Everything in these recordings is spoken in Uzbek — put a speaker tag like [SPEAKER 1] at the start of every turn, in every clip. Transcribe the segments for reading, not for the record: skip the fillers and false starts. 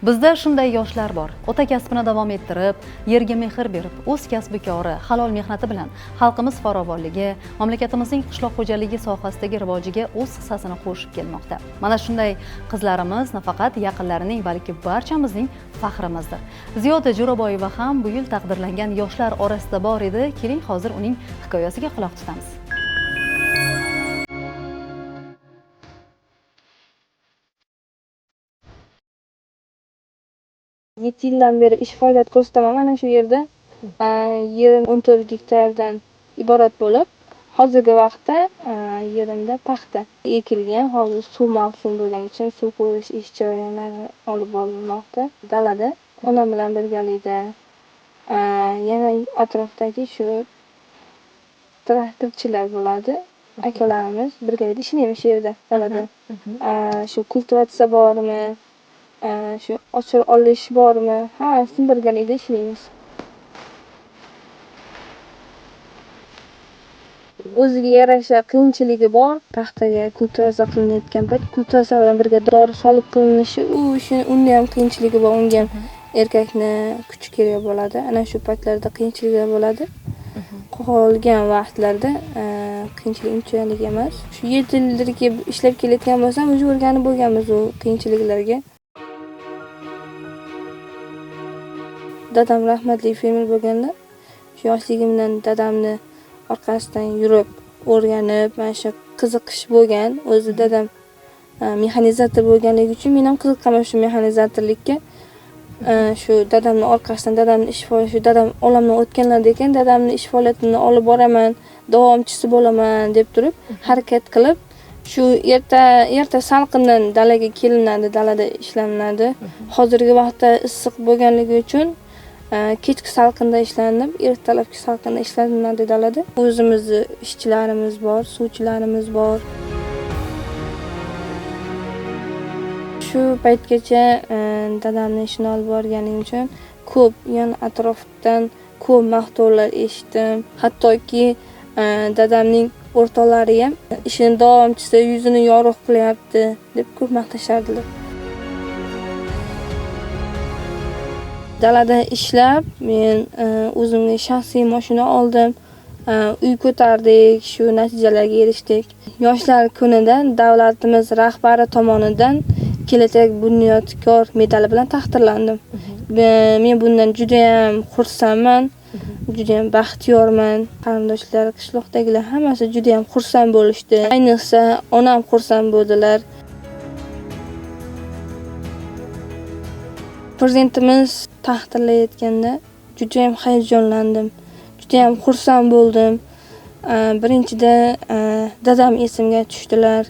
[SPEAKER 1] Bizda shunday yoshlar bor. Ota kasbini davom ettirib, yerga mehr berib, o'z kasb-kori, halol mehnati bilan xalqimiz farovonligi, mamlakatimizning qishloq xo'jaligi sohasidagi rivojiga o'z hissasini qo'shib kelmoqda. Mana shunday qizlarimiz nafaqat yaqinlarining, balki barchamizning faxrimizdir. Ziyoda Jo'raboyeva ham bu yil taqdirlangan yoshlar orasida bor edi. Keling, hozir uning hikoyasiga quloq tutamiz.
[SPEAKER 2] 7 yildan beri ish faoliyat ko'rsataman mana shu yerda. Yerim 14 gektardan iborat bo'lib, hozirgi vaqtda yerimda paxta ekilgan. Hozir suv mavsumi bo'lgani uchun suv qo'yish ish jarayonlari olib borilmoqda. Dalada onam bilan birgalikda yana atrofdagi shu traktorchilar bo'ladi. Akalarimiz birgalikda ishlaymiz shu yerda dalada. Shu kultivatsiya bormi? Shu ochir olish bormi? Hammasini birgalikda ishlaymiz. O'ziga yarasha qiyinchiligi bor. Paxtaga kultivatsiya qilinayotgan payt kultivatsiya bilan birga dori solib qilinishi, unda ham qiyinchiligi bor. Unga ham erkakni kuchi kerak bo'ladi. Ana shu paytlarda qiyinchiliklar bo'ladi. Qolgan vaqtlarda qiyinchilik unchalik emas. Shu 7 yildirki ishlab kelayotgan bo'lsam, o'zi o'rganib bo'lganmiz u qiyinchiliklarga. Dadam rahmatli fermer bo'lganlar. Shu yoshligimdan dadamni orqasidan yurib, o'rganib, mana shu qiziqish bo'lgan. O'zi dadam mexanizator bo'lganligi uchun men ham qiziqaman shu mexanizatorlikka. Shu dadamning orqasidan dadamning ish faoliyati, shu dadam olamdan o'tganlarda ekan, dadamning ish faoliyatini olib boraman, davomchisi bo'laman deb turib harakat qilib, shu erta salqindan dalaga kelinadi, dalada ishlanadi. Hozirgi vaqtda issiq bo'lganligi uchun kechki salqinda ishlanib, ertalabki salqinda ishlanadi dalada. O'zimizning ishchilarimiz bor, suvchilarimiz bor. Shu paytgacha dadamning ishini olib borganim uchun ko'p yon atrofdan ko'p maqtovlar eshitdim. Hattoki dadamning o'rtoqlari ham ishini davomchisi, yuzini yorug' qilyapti deb ko'p maqtashardilar. Dalada ishlab, men o'zimga shaxsiy mashina oldim. Uy ko'tardik, shu natijalarga erishdik. Yoshlar kunida davlatimiz rahbari tomonidan kelajak bunyodkor medali bilan taqdirlandim. Men bundan juda ham xursandman, juda ham baxtiyorman. Qarindoshlar, qishloqdagilar hammasi juda ham xursand bo'lishdi. Ayniqsa onam xursand bo'ldilar. Prezidentimiz taqdirlayotganda juda ham hayajonlandim. Juda ham xursand bo'ldim. Birinchida dadam esimga tushdilar.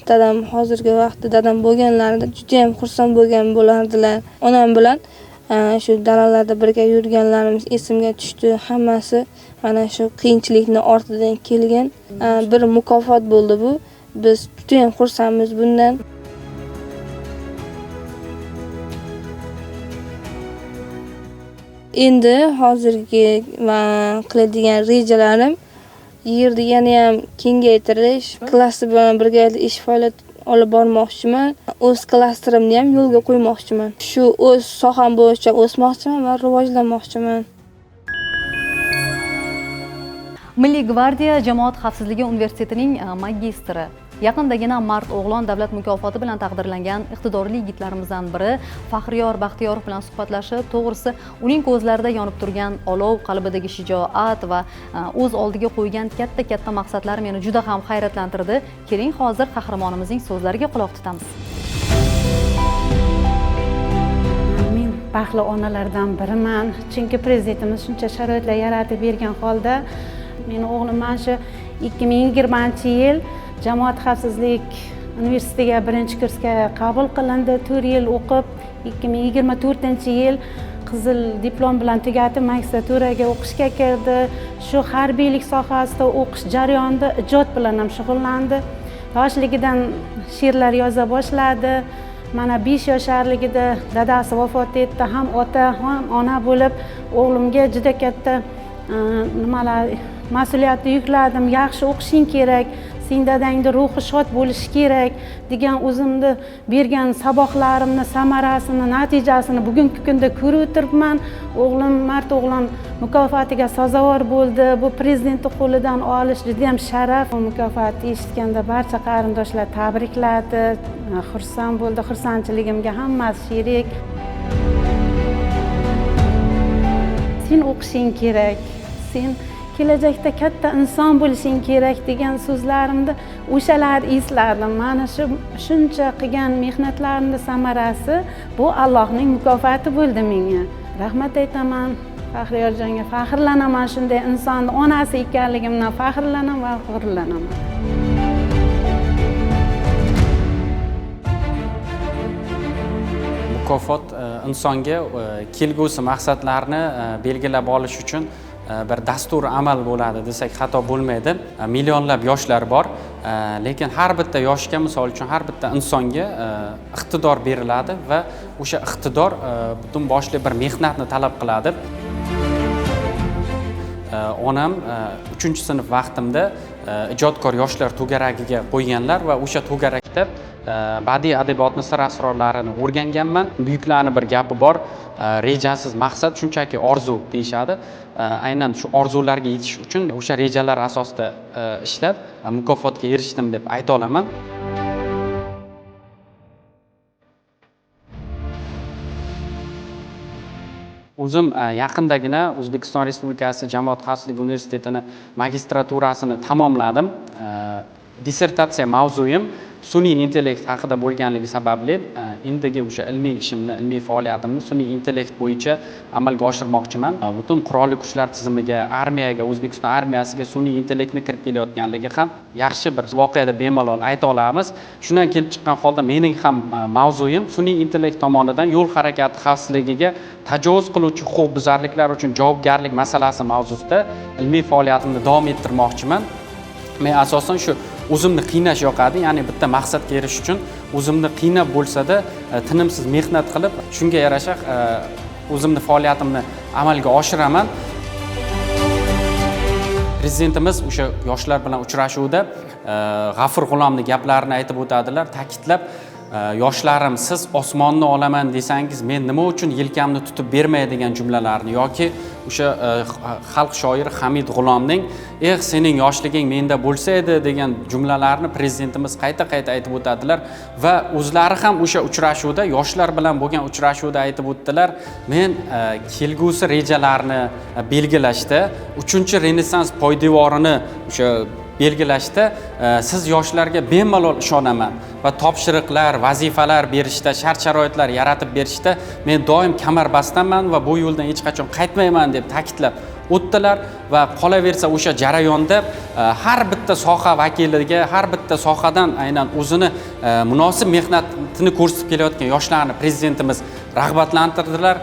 [SPEAKER 2] Dadam hozirgi vaqtda dadam bo'lganlarida juda ham xursand bo'lgan bo'lardilar. Onam bilan shu dalalarda birga yurganlarimiz esimga tushdi. Hammasi mana shu qiyinchilikni ortidan kelgan bir mukofot bo'ldi bu. Biz juda ham xursandmiz bundan. Endi hozirgi qiladigan rejalarim yerni yana ham kengaytirish, klaster bilan birga ish faoliyat olib bormoqchiman. O'z klasterimni ham yo'lga qo'ymoqchiman. Shu o'z soham bo'yicha o'smoqchiman va rivojlanmoqchiman.
[SPEAKER 1] Milliy gvardiya Jamoat xavfsizligi universitetining magistri, yaqindagina Mard o'g'lon davlat mukofoti bilan taqdirlangan iqtidorli yigitlarimizdan biri Faxriyor Baxtiyorov bilan suhbatlashib, to'g'risi uning ko'zlarida yonib turgan olov, qalbidagi shijoat va o'z oldiga qo'ygan katta maqsadlari meni juda ham hayratlantirdi. Keling, hozir qahramonimizning so'zlariga quloq tutamiz.
[SPEAKER 3] Men baxtli onalardan biriman, chunki prezidentimiz shuncha sharoitlar yaratib bergan holda meni o'g'lim mana shu 2020-yil Jamoat xavfsizlik universitetiga 1-kursga qabul qilindi. 4 yil o'qib, 2024-yil qizil diplom bilan tugatib, magistraturaga o'qishga kirdi. Shu harbiylik sohasida o'qish jarayonida ijod bilan ham shug'ullandi. Yoshligidan she'rlar yoza boshladi. Mana 5 yoshligida dadasi vafot etdi. Ham ota, ham ona bo'lib, o'g'limga juda katta mas'uliyatni yukladim. Yaxshi o'qishing kerak. sen dadangni ruhi shod bo'lishi kerak degan o'zimni bergan saboqlarimni samarasini, natijasini bugungi kunda ko'rib o'tiribman. O'g'lim, Mart o'g'lim mukofotiga sazovor bo'ldi. Bu prezidentning qo'lidan olish juda ham sharaf. Bu mukofotni eshitganda barcha qarindoshlar tabrikladi, xursand bo'ldi. Xursandchiligimga hammasi sherik. Sen o'qishing kerak, sen kelajakda katta inson bo'lishing kerak degan so'zlarimni o'shalar esladim. Mana shuncha qilgan mehnatlarimning samarasi bu Allohning mukofoti bo'ldi menga. Rahmat aytaman Faxriyorjonga, faxrlanaman shunday insonni onasi ekanligimdan faxrlanaman va g'ururlanaman.
[SPEAKER 4] Mukofot insonga kelgusi maqsadlarni belgilab olish uchun bir dastur amal bo'ladi desak xato bo'lmaydi. Millionlab yoshlar bor, lekin har bitta yoshga, misol uchun har bitta insonga iqtidor beriladi va o'sha iqtidor butun boshli bir mehnatni talab qiladi. Onam 3-sinf vaqtimda ijodkor yoshlar to'garagiga qo'yganlar va o'sha to'garakda badiiy adabiyotni sir asrorlarini o'rganganman. Buyuklarning bir gapi bor, rejasiz maqsad shunchaki orzu deyishadi. Aynan shu orzularga yetish uchun o'sha rejalar asosida ishlab mukofotga erishdim deb ayta olaman. O'zim yaqindagina O'zbekiston Respublikasi Jamoat xavfsizligi universitetini magistraturasini tamomladim. Dissertatsiya mavzuyim sun'iy intellekt haqida bo'lganligi sababli endigi o'sha ilmiy ishimni, ilmiy faoliyatimni sun'iy intellekt bo'yicha amalga oshirmoqchiman. Butun qurolli kuchlar tizimiga, armiyaga, O'zbekiston armiyasiga sun'iy intellektni kirib kelayotganligi ham yaxshi bir voqea deb bemalol ayta olamiz. Shundan kelib chiqqan holda mening ham mavzuyim sun'iy intellekt tomonidan yo'l harakati xavfsizligiga tajovuz qiluvchi huquqbuzarliklar uchun javobgarlik masalasi mavzusida ilmiy faoliyatimni davom ettirmoqchiman. Men asosan shu o'zimni qiynash yoqadi, ya'ni bitta maqsadga erishish uchun o'zimni qiynab bo'lsa-da tinimsiz mehnat qilib, shunga yarasha o'zimni faoliyatimni amalga oshiraman. Prezidentimiz o'sha yoshlar bilan uchrashuvda G'afur G'ulomning gaplarini aytib o'tadilar, ta'kidlab, yoshlarim, siz osmonni olaman desangiz, men nima uchun yelkamni tutib bermaydigan jumlalarni yoki o'sha xalq shoiri Hamid G'ulomning sening yoshliging menda bo'lsa edi degan jumlalarni prezidentimiz qayta-qayta aytib o'tadilar va o'zlari ham o'sha uchrashuvda, yoshlar bilan bo'lgan uchrashuvda aytib o'tdilar, men kelgusi rejalarni belgilashda 3-Renessans poydevorini o'sha belgilashda siz yoshlarga bemalol ishonaman va topshiriqlar, vazifalar berishda, shart-sharoitlar yaratib berishda men doim kamarbastman va bu yo'ldan hech qachon qaytmayman deb ta'kidlab o'tdilar va qolaversa o'sha jarayonda har bitta soha vakiliga, har bitta sohadan aynan o'zini munosib mehnatini ko'rsatib kelayotgan yoshlarni prezidentimiz rag'batlantirdilar.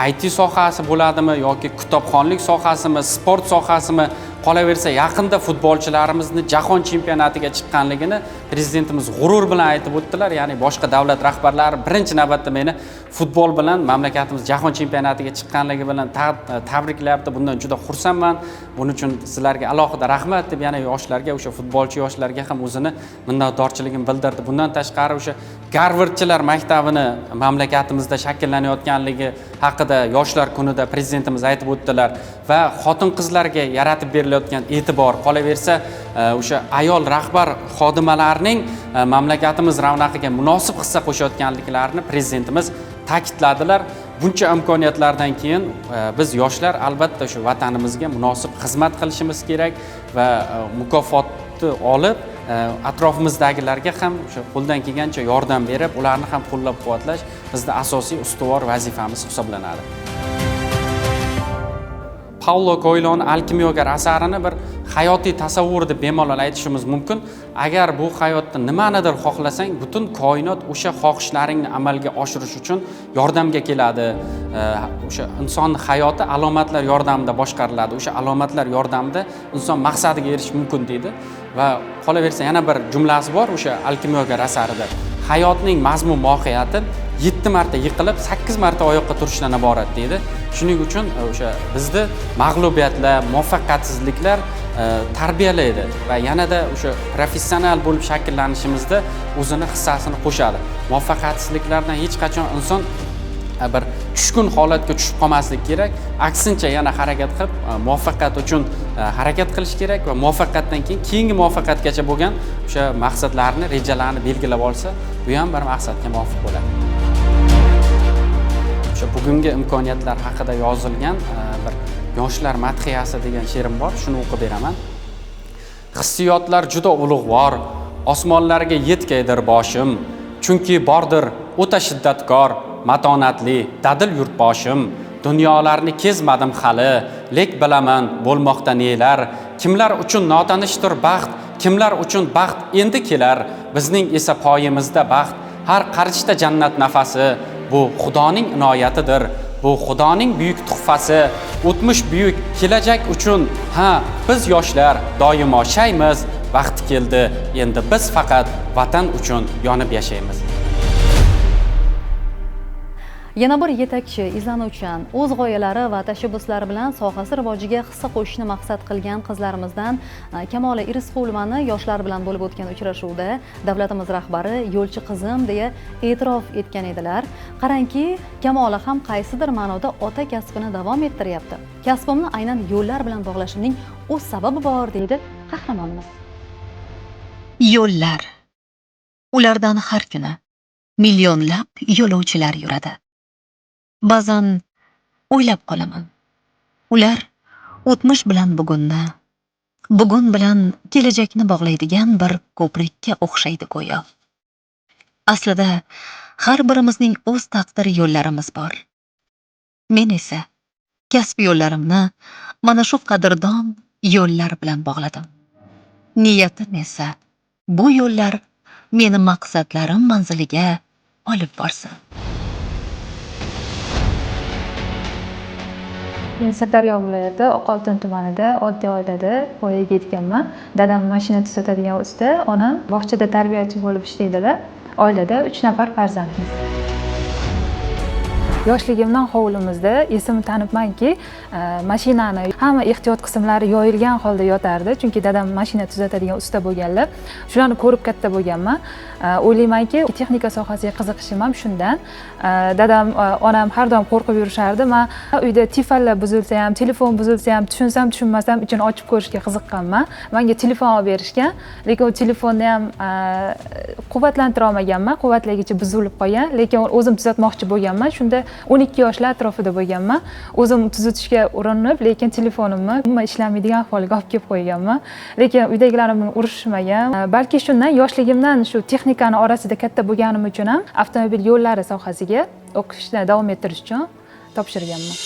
[SPEAKER 4] IT sohasi bo'ladimi yoki kitobxonlik sohasimi, sport sohasimi, qolaversa yaqinda futbolchilarimizni jahon chempionatiga chiqqanligini prezidentimiz g'urur bilan aytib o'tdilar. Ya'ni boshqa davlat rahbarlari birinchi navbatda meni futbol bilan mamlakatimiz jahon chempionatiga chiqqanligi bilan tabriklayapti. Bundan juda xursandman. Buning uchun sizlarga alohida rahmat deb yana yoshlarga, o'sha futbolchi yoshlarga ham o'zini minnatdorchiligini bildirdi. Bundan tashqari o'sha Garvardchilar maktabini mamlakatimizda shakllanayotganligi haqida yoshlar kunida prezidentimiz aytib o'tdilar va xotin-qizlarga yaratib berilayotgan e'tibor, qolaversa o'sha ayol rahbar xodimalarning mamlakatimiz ravnaqiga munosib hissa qo'shayotganliklarini prezidentimiz ta'kidladilar. Buncha imkoniyatlardan keyin biz yoshlar albatta shu vatanimizga munosib xizmat qilishimiz kerak va mukofotni olib atrofimizdagilarga ham o'sha qo'ldan kelgancha yordam berib, ularni ham qo'llab-quvvatlash bizning asosiy ustuvor vazifamiz hisoblanadi. Paulo Coelhoning Alkimiyaga asarini bir hayotiy tasavvur deb bemalol aytishimiz mumkin. Agar bu hayotda nimanidir xohlasang, butun koinot o'sha xohishlaringni amalga oshirish uchun yordamga keladi. O'sha insonning hayoti alomatlar yordamida boshqariladi. O'sha alomatlar yordamida inson maqsadiga erishish mumkin deydi va qolaversa yana bir jumlasi bor o'sha Alkimiyaga asarida. Hayotning mazmun mohiyati 7 marta yiqilib, 8 marta oyoqqa turishdan iborat deydi. Shuning uchun o'sha bizni mag'lubiyatlar, muvaffaqiyatsizliklar tarbiyalaydi va yanada o'sha professional bo'lib shakllanishimizda o'zini hissasini qo'shadi. Muvaffaqiyatsizliklardan hech qachon inson bir tushkun holatga tushib qolmaslik kerak. Aksincha yana harakat qilib, muvaffaqiyat uchun harakat qilish kerak va muvaffaqiyatdan keyin keyingi muvaffaqiyatgacha bo'lgan o'sha maqsadlarni, rejalarni belgilab olsa, bu ham bir maqsadga muvofiq bo'ladi. O'sha bugungi imkoniyatlar haqida yozilgan bir yoshlar madhiyasi degan she'rim bor, shuni o'qib beraman. Hissiyotlar juda ulug'vor, osmonlarga yetkaydir boshim, chunki bordir o'ta shiddatkor, matonatli, dadil yurtboshim. Dunyolarni kezmadim hali, lek bilaman bo'lmoqda nelar. Kimlar uchun notanishdir baxt, kimlar uchun baxt endi kelar. Bizning esa poyimizda baxt, har qarishda jannat nafasi. Bu Xudoning inoyatidir, bu Xudoning buyuk tuhfasi. O'tmish buyuk, kelajak uchun biz yoshlar doimo shaymiz. Vaqti keldi, endi biz faqat vatan uchun yonib yashaymiz.
[SPEAKER 1] Yana bir yetakchi, izlanuvchan, o'z g'oyalari va tashabbuslari bilan sohasi rivojiga hissa qo'shishni maqsad qilgan qizlarimizdan Kamola Irisqulovani yoshlar bilan bo'lib o'tgan uchrashuvda davlatimiz rahbari yo'lchi qizim deya e'tirof etgan edilar. Qarangki, Kamola ham qaysidir ma'noda ota kasbini davom ettiryapti. Kasbimni aynan yo'llar bilan bog'lashimning o'z sababi bor deydi qahramonimiz.
[SPEAKER 5] Yo'llar. Ulardan har kuni millionlab yo'lovchilar yuradi. Ba'zan o'ylab qolaman. Ular o'tmish bilan bugunni, bugun bilan kelajakni bog'laydigan bir ko'prikka o'xshaydi go'yo. Aslida har birimizning o'z taqdir yo'llarimiz bor. Men esa kasb yo'llarimni mana shu qadrdon yo'llar bilan bog'ladim. Niyatim esa bu yo'llar meni maqsadlarim manziliga olib borsin.
[SPEAKER 6] Men Sirdaryo viloyati Oqoltin tumanida oddiy oilada voyaga yetganman. Dadam mashina tuzatadigan usta, onam bog'chada tarbiyachi bo'lib ishlaydilar. Oilada 3 nafar farzandmiz. Yoshligimdan hovlimizda esimni tanibmanki, mashinani hamma ehtiyot qismlari yoyilgan holda yotardi, chunki dadam mashina tuzatadigan usta bo'lganlar. Shularni ko'rib katta bo'lganman. O'ylaymanki, texnika sohasiga qiziqishim ham shundan. Dadam, onam har doim qo'rqib yurishardi. Men uyda tifallar buzilsa ham, telefon buzilsa ham, tushunsam, tushunmasam ichini ochib ko'rishga qiziqqanman. Menga telefon olib berishgan, lekin u telefonni ham quvvatlantira olmaganman. Quvvatlagicha buzilib qolgan, lekin o'zim tuzatmoqchi bo'lganman. Shunda 12 yoshlar atrofida bo'lganman. O'zim tuzatishga urinib, lekin telefonimni umuman ishlamaydigan ahvolga olib kelib qo'yganman. Lekin uydagilarim urishmagan. Balki shundan yoshligimdan shu texnikani orasida katta bo'lganim uchun ham avtomobil yo'llari sohasiga o'qishni davom ettirish uchun topshirganman.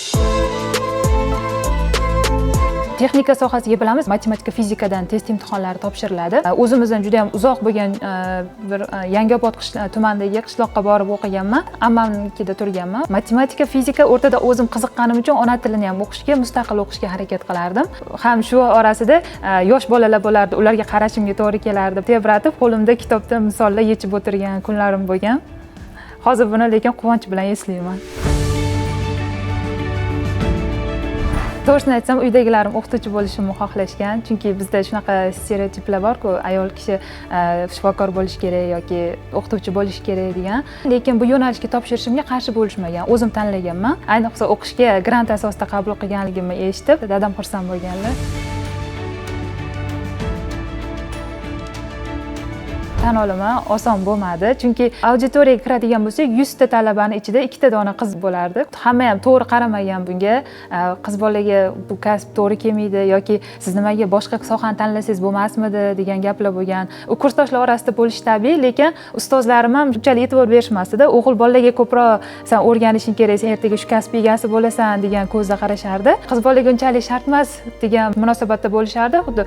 [SPEAKER 6] Texnika sohasiga bilamiz, matematika, fizikadan test imtihonlari topshiriladi. O'zimizdan juda ham uzoq bo'lgan bir Yangiobod tumanidagi qishloqqa borib o'qiganman. Ammamnikida turganman. Matematika, fizika o'rtada o'zim qiziqqanim uchun ona tilini ham o'qishga, mustaqil o'qishga harakat qilardim. Ham shu orasida yosh bolalar bo'lardi, ularga qarashimga to'g'ri kelardi. Tebratib, qo'limda kitobda misollar yechib o'tirgan kunlarim bo'lgan. Hozir buni lekin quvonch bilan eslayman. To'g'risini aytsam, uydagilarim o'qituvchi bo'lishimni xohlashgan, chunki bizda shunaqa stereotiplar bor-ku, ayol kishi shifokor bo'lish kerak yoki o'qituvchi bo'lish kerak degan. Lekin bu yo'nalishga topshirishimga qarshi bo'lishmagan. O'zim tanlaganman. Ayniqsa o'qishga grant asosida qabul qilganligimni eshitib, dadam xursand bo'lganlar. Tan olaman, oson bo'lmadi, chunki auditoriyaga kiradigan bo'lsak, 100 ta talabani ichida 2 ta dona qiz bo'lardi. Hamma ham to'g'ri qaramagan bunga. Qiz bolaga bu kasb to'g'ri kelmaydi yoki siz nimaga boshqa sohani tanlasangiz bo'lmasmidi degan gaplar bo'lgan. U kursdoshlar orasida bo'lishi tabiiy, lekin ustozlarim ham unchalik e'tibor berishmasdi-da. O'g'il bolaga ko'proq sen o'rganishing kerak, sen ertaga shu kasb egasi bo'lasan degan ko'zda qarashardi. Qiz bolaga unchalik shart emas degan munosabatda bo'lishardi. Xuddi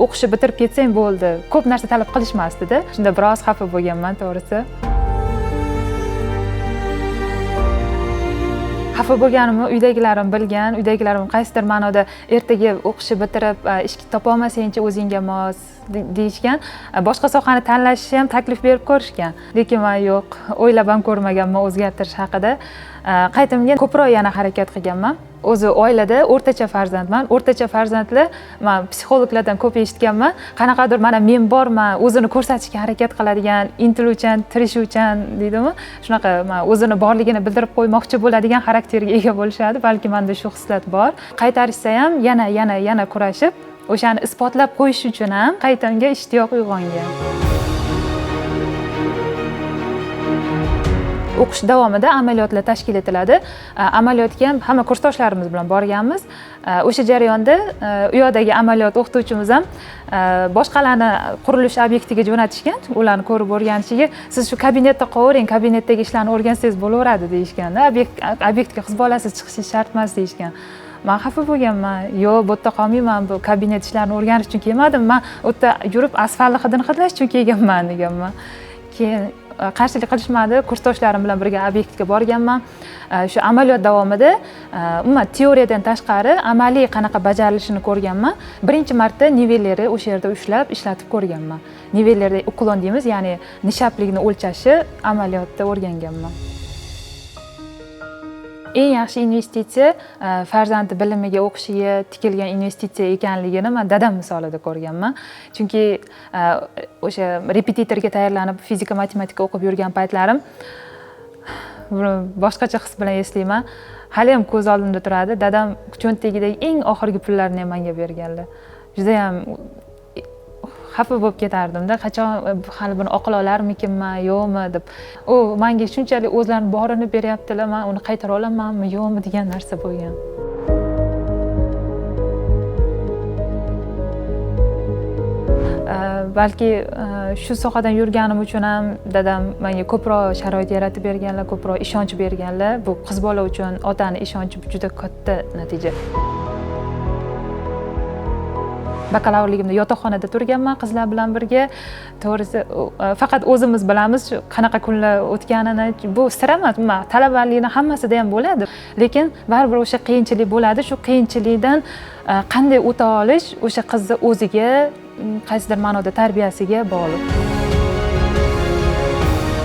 [SPEAKER 6] o'qishni bitirib ketsang bo'ldi. Ko'p narsa talab qilishmasdi-da. Biroz xafa bo'lganman to'g'risi. Xafa bo'lganimni uydagilarim bilgan, uydagilarim qaysidir ma'noda ertaga o'qishni bitirib ish topa olmasangchi o'zingga mos deyishgan. Boshqa sohani tanlashni ham taklif berib ko'rishgan. Lekin men yo'q, o'ylab ham ko'rmaganman o'zgartirish haqida. qaytamga ko'proq yana harakat qilganman. O'zi oilada o'rtacha farzandman. O'rtacha farzandli men psixologlardan ko'p eshitganman. Qanaqadir mana men borman, o'zini ko'rsatishga harakat qiladigan, intiluvchan, tirishuvchan deydimi? Shunaqa o'zini borligini bildirib qo'ymoqchi bo'ladigan xarakterga ega bo'lishadi. Balki menda shu xislat bor. Qaytarishsa ham yana kurashib, o'shani isbotlab qo'yish uchun ham qaytamga ishtiyoq uyg'ongan. O'qish davomida amaliyotlar tashkil etiladi. Amaliyotga ham hamma kursdoshlarimiz bilan borganmiz. O'sha jarayonda u yoqdagi amaliyot o'qituvchimiz ham boshqalarni qurilish obyektiga jo'natishgan. Ularni ko'rib o'rganishiga, siz shu kabinetda qolavering, kabinetdagi ishlarni o'rgansangiz bo'laveradi deyishganda, obyektga qiz bolasiz chiqishingiz shart emas deyishgan. Men xafa bo'lganman. Yo'q, bu yerda qolmayman, bu kabinet ishlarini o'rganish uchun kelmadim. Men u yerda yurib asfaltni hidini hidlash uchun kelganman deganman. Keyin qarshilik qilishmadi. Kursdoshlarim bilan birga obyektga borganman. Shu amaliyot davomida umuman teoriyadan tashqari amaliy qanaqa bajarilishini ko'rganman. Birinchi marta nivelleri o'sha yerda ushlab ishlatib ko'rganman. Nivellerda uklon deymiz, ya'ni nishaplikni o'lchashi amaliyotda o'rganganman. Eng yaxshi investitsiya farzandi bilimiga, o'qishiga tikilgan investitsiya ekanligini men dadam misolida ko'rganman. Chunki o'sha repetitorga tayyorlanib fizika, matematika o'qib yurgan paytlarim boshqacha his bilan eslayman. Hali ham ko'z oldimda turadi. Dadam cho'ntagidagi eng oxirgi pullarni ham menga berganlar. Juda ham xafa bo'lib ketardim-da, qachon hali buni oqila olarmikinman, yo'qmi deb. U menga shunchalik o'zlarining borini beryaptilar, men uni qaytara olamanmi, yo'qmi degan narsa bo'lgan. Balki shu sohadan yurganim uchun ham dadam menga ko'proq sharoit yaratib berganlar, ko'proq ishonch berganlar. Bu qiz bola uchun otani ishonchi juda katta natija. Bakalavrligimda yotoqxonada turganman qizlar bilan birga. To'g'risi, faqat o'zimiz bilamiz qanaqa kunlar o'tganini. Bu sir emas, talabalikning hammasida ham bo'ladi. Lekin baribir o'sha qiyinchilik bo'ladi. Shu qiyinchilikdan qanday o'ta olish o'sha qizni o'ziga, qaysidir ma'noda tarbiyasiga bog'liq.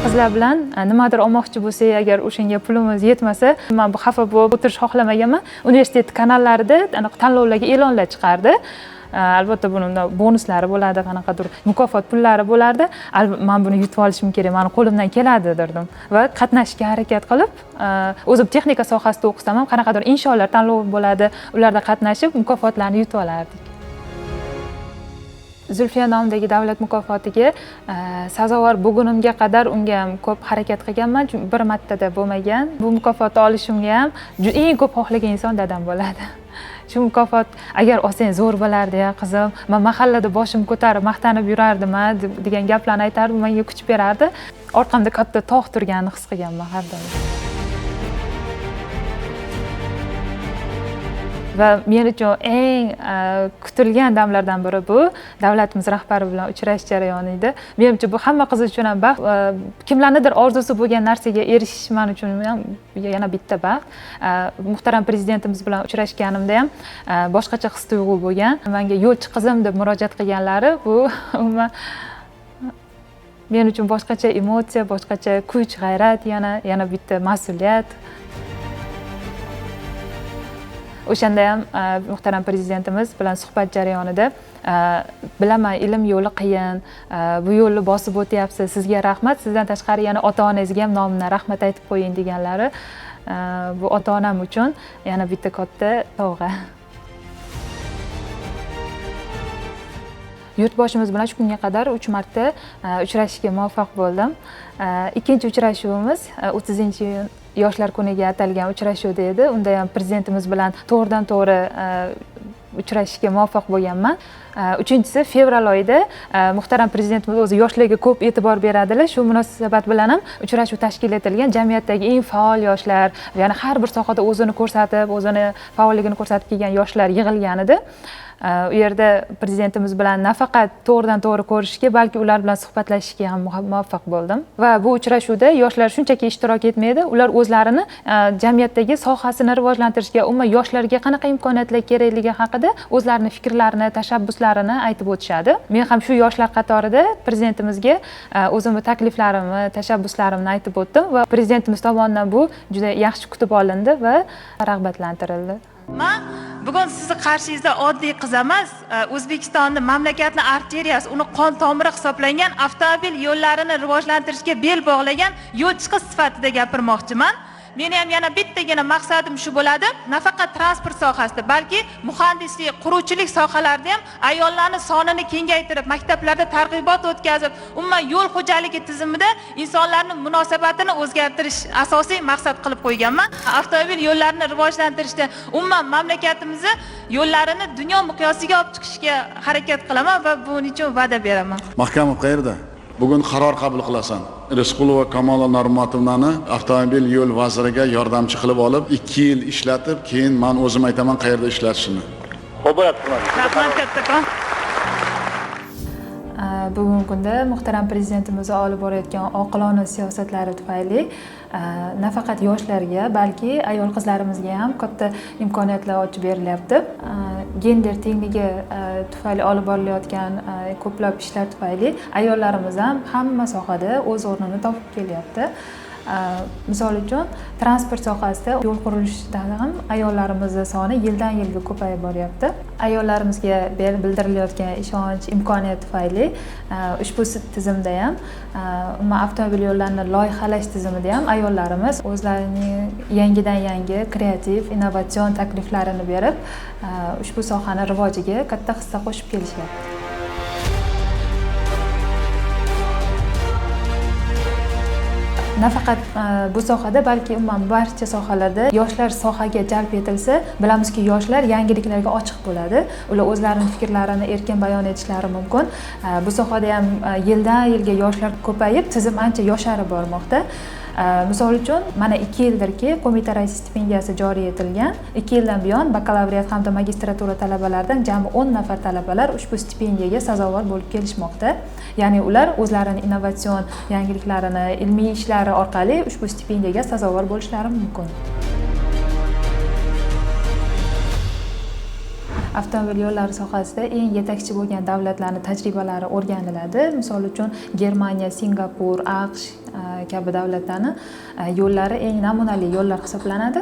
[SPEAKER 6] Qizlar bilan nimadir olmoqchi bo'lsak, agar o'shanga pulimiz yetmasa, men bu xafa bo'lib o'tirish xohlamaganman. Universitet kanallarida tanlovlarga e'lonlar chiqardi. Albatta buning bonuslari bo'ladi, qanaqadir mukofot pullari bo'lardi. Men buni yutib olishim kerak, meni qo'limdan keladi derdim va qatnashishga harakat qilib, o'zim texnika sohasida o'qisam ham qanaqadir insholar tanlovi bo'ladi, ularda qatnashib mukofotlarni yutib olardik. Zulfiya nomidagi davlat mukofotiga sazovor bo'lgunimga qadar unga ham ko'p harakat qilganman, chunki bir martada bo'lmagan. Bu mukofotni olishimga ham eng ko'p xohlagan inson dadam bo'ladi. Shu mukofot agar olsang zo'r bo'lardi-ya qizim, men mahallada boshim ko'tarib maqtanib yurardim degan gaplarni aytardi, menga kuch berardi. Orqamda katta tog' turganini his qilganman har doim. Va men uchun eng kutilgan damlardan biri bu davlatimiz rahbari bilan uchrashish jarayoni edi. Menimcha bu hamma qiz uchun ham baxt, kimlarnidir orzusi bo'lgan narsaga erishish men uchun ham yana bitta baxt. Muhtaram prezidentimiz bilan uchrashganimda ham boshqacha his tuyg'u bo'lgan. Menga yo'lchi qizim deb murojaat qilganlari bu men uchun boshqacha emotsiya, boshqacha kuch, g'ayrat, yana bitta mas'uliyat. O'shanda ham muhtaram prezidentimiz bilan suhbat jarayonida bilaman, ilm yo'li qiyin, bu yo'lni bosib o'tyapsiz, sizga rahmat, sizdan tashqari yana ota-onangizga ham nomidan rahmat aytib qo'ying deganlari, bu ota-onam uchun yana bitta katta sovg'a. Yurtboshimiz bilan shu kunga qadar 3 marta uchrashishga muvaffaq bo'ldim. Ikkinchi uchrashuvimiz 30-iyun yoshlar kuniga atalgan uchrashuvda edi. Unda ham prezidentimiz bilan to'g'ridan-to'g'ri uchrashishga muvaffaq bo'lganman. Uchinchisi fevral oyida muhtaram prezidentimiz o'zi yoshlarga ko'p e'tibor beradilar. Shu munosabat bilan ham uchrashuv tashkil etilgan. Jamiyatdagi eng faol yoshlar, ya'ni har bir sohada o'zini ko'rsatib, o'zini faolligini ko'rsatib kelgan yoshlar yig'ilgan edi. u yerda prezidentimiz bilan nafaqat to'g'ridan to'g'ri ko'rishishga, balki ular bilan suhbatlashishga ham muvaffaq bo'ldim. Va bu uchrashuvda yoshlar shunchaki ishtirok etmaydi, ular o'zlarini jamiyatdagi sohasini rivojlantirishga, umuman yoshlarga qanaqa imkoniyatlar kerakligi haqida o'zlarining fikrlarini, tashabbuslarini aytib o'tishadi. Men ham shu yoshlar qatorida prezidentimizga o'zimning takliflarimni, tashabbuslarimni aytib o'tdim va prezidentimiz tomonidan bu juda yaxshi kutib olindi va rag'batlantirildi.
[SPEAKER 7] Men bugun sizni qarshingizda oddiy qiz emas, O'zbekistonni, mamlakatning arteriyasi, uni qon tomiri hisoblangan avtomobil yo'llarini rivojlantirishga bel bog'lagan yo'l chiqish sifatida gapirmoqchiman. Meni ham yana bittagina maqsadim shu bo'ladi, nafaqat transport sohasida, balki muhandislik, quruvchilik sohalarida ham ayollarning sonini kengaytirib, maktablarda targ'ibot o'tkazib, umuman yo'l xo'jaligi tizimida insonlarning munosabatini o'zgartirish asosiy maqsad qilib qo'yganman. Avtomobil yo'llarini rivojlantirishda umuman mamlakatimizni yo'llarini dunyo miqyosiga olib chiqishga harakat qilaman va buning uchun va'da beraman.
[SPEAKER 8] Mahkamov qayerda? Bugun qaror qabul qilasan. Rizqulova Kamola Normatovnani avtomobil yo'l vaziriga yordamchi qilib olib, 2 yil ishlatib, keyin men o'zim aytaman qayerda ishlatishini.
[SPEAKER 9] Xo'p bo'ladi.
[SPEAKER 7] Rahmat kattakon.
[SPEAKER 6] Bugungi kunda muhtaram prezidentimiz olib borayotgan oqilona siyosatlari tufayli nafaqat yoshlarga, balki ayol qizlarimizga ham katta imkoniyatlar ochib berilyapti. Gender tengligi tufayli olib borilayotgan ko'plab ishlar tufayli ayollarimiz ham hamma sohada o'z o'rnini topib kelyapti. Misol uchun transport sohasida yo'l qurilishida ham ayollarimizni soni yildan yilga ko'payib boryapti. Ayollarimizga bildirilayotgan ishonch, imkoniyat tufayli ushbu tizimda ham, avtomobil yo'llarini loyihalash tizimida ham ayollarimiz o'zlarining yangidan yangi kreativ, innovatsion takliflarini berib, ushbu sohani rivojiga katta hissa qo'shib kelishyapti. Nafaqat bu sohada, balki umuman barcha sohalarda yoshlar sohaga jalb etilsa, bilamizki yoshlar yangiliklarga ochiq bo'ladi. Ular o'zlarining fikrlarini erkin bayon etishlari mumkin. Bu sohada ham yildan yilga yoshlar ko'payib, tizim ancha yosharib bormoqda. Misol uchun, mana 2 yildirki qo'mita raisi stipendiyasi joriy etilgan. 2 yildan buyon bakalavriat hamda magistratura talabalaridan jami 10 nafar talabalar ushbu stipendiyaga sazovor bo'lib kelishmoqda. Ya'ni ular o'zlarining innovatsion yangiliklarini, ilmiy ishlari orqali ushbu stipendiyaga sazovor bo'lishlari mumkin. Avtomobil yo'llari sohasida eng yetakchi bo'lgan davlatlarning tajribalari o'rganiladi. Misol uchun, Germaniya, Singapur, AQSh kabi davlatlarning yo'llari eng namunali yo'llar hisoblanadi.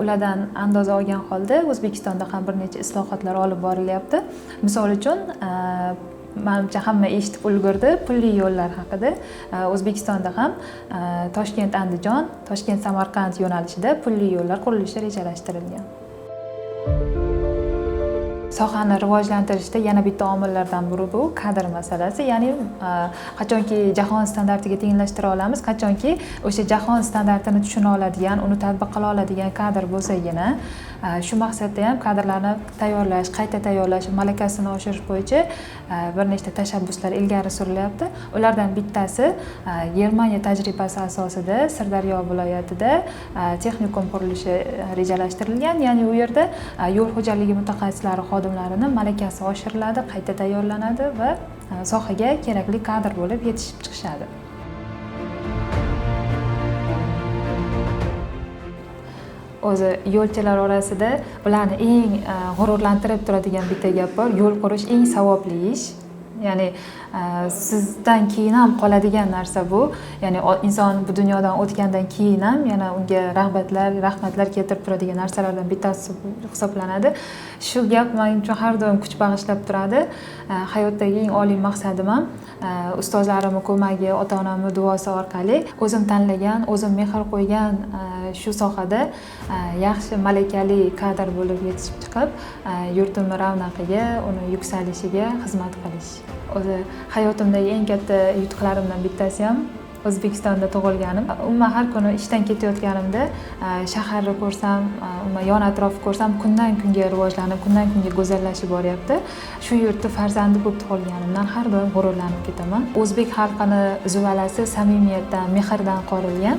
[SPEAKER 6] Ulardan andoza olgan holda O'zbekistonda ham bir necha islohotlar olib borilyapti. Misol uchun, menimcha hamma eshitib ulgurdi pulli yo'llar haqida. O'zbekistonda ham Toshkent-Andijon, Toshkent-Samarqand yo'nalishida pulli yo'llar qurilishi rejalashtirilgan. Sohani rivojlantirishda yana bitta omillardan biri bu kadr masalasi. Ya'ni qachonki jahon standartiga tenglashtira olamiz, qachonki o'sha jahon standartini tushuna oladigan, uni tatbiq qila oladigan kadr bo'lsagina, shu maqsadda ham kadrlarni tayyorlash, qayta tayyorlash, malakasini oshirish bo'yicha bir nechta tashabbuslar ilgari surilyapti. Ulardan bittasi Germaniya tajribasi asosida Sirdaryo viloyatida texnikum qurilishi rejalashtirilgan. Ya'ni u yerda yo'l xo'jaligi mutaxassislari xodimlarining malakasi oshiriladi, qayta tayyorlanadi va sohaga kerakli kadr bo'lib yetishib chiqishadi. O'zi yo'lchilar orasida ularni eng g'ururlantirib turadigan bitta gap bor: yo'l qurish eng savobli ish. Ya'ni sizdan keyin ham qoladigan narsa bu. Ya'ni inson bu dunyodan o'tgandan keyin ham yana unga rag'batlar, rahmatlar keltirib turadigan narsalardan bittasi hisoblanadi. Shu gap men uchun har doim kuch bag'ishlab turadi. Hayotdagi eng oliy maqsadim ham ustozlarimning ko'magi, ota-onamning duosi orqali o'zim tanlagan, o'zim mehr qo'ygan shu sohada yaxshi malakali kadr bo'lib yetishib chiqib, yurtimning ravnaqiga, uni yuksalishiga xizmat qilish. O'zi hayotimdagi eng katta yutuqlarimdan bittasi ham O'zbekistonda tug'ilganim. Umuman har kuni ishdan ketayotganimda shaharni ko'rsam, umuman yon atrofni ko'rsam, kundan kunga rivojlanib, kundan kunga go'zallashib boryapti. Shu yurtni farzandi bo'lib tug'ilganimdan har doim g'ururlanib ketaman. O'zbek xalqini zuvalasi samimiyatdan, mehrdan qorilgan.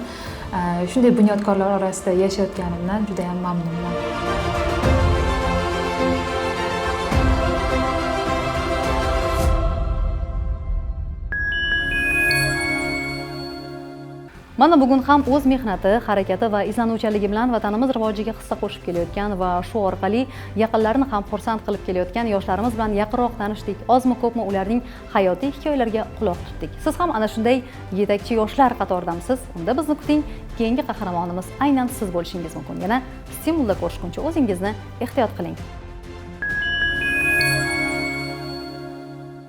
[SPEAKER 6] Shunday bunyodkorlar orasida yashayotganimdan juda ham mamnunman.
[SPEAKER 1] Mana bugun ham o'z mehnati, harakati va izlanuvchanligi bilan vatanimiz rivojiga hissa qo'shib kelayotgan va shu orqali yaqinlarini ham xursand qilib kelayotgan yoshlarimiz bilan yaqinroq tanishdik. Ozmi ko'pmi ularning hayotiy hikoyalariga quloq tutdik. Siz ham ana shunday yetakchi yoshlar qatoridamisiz? Unda bizni kuting. Keyingi qahramonimiz aynan siz bo'lishingiz mumkin. Yana Stimulda ko'rishguncha o'zingizni ehtiyot qiling.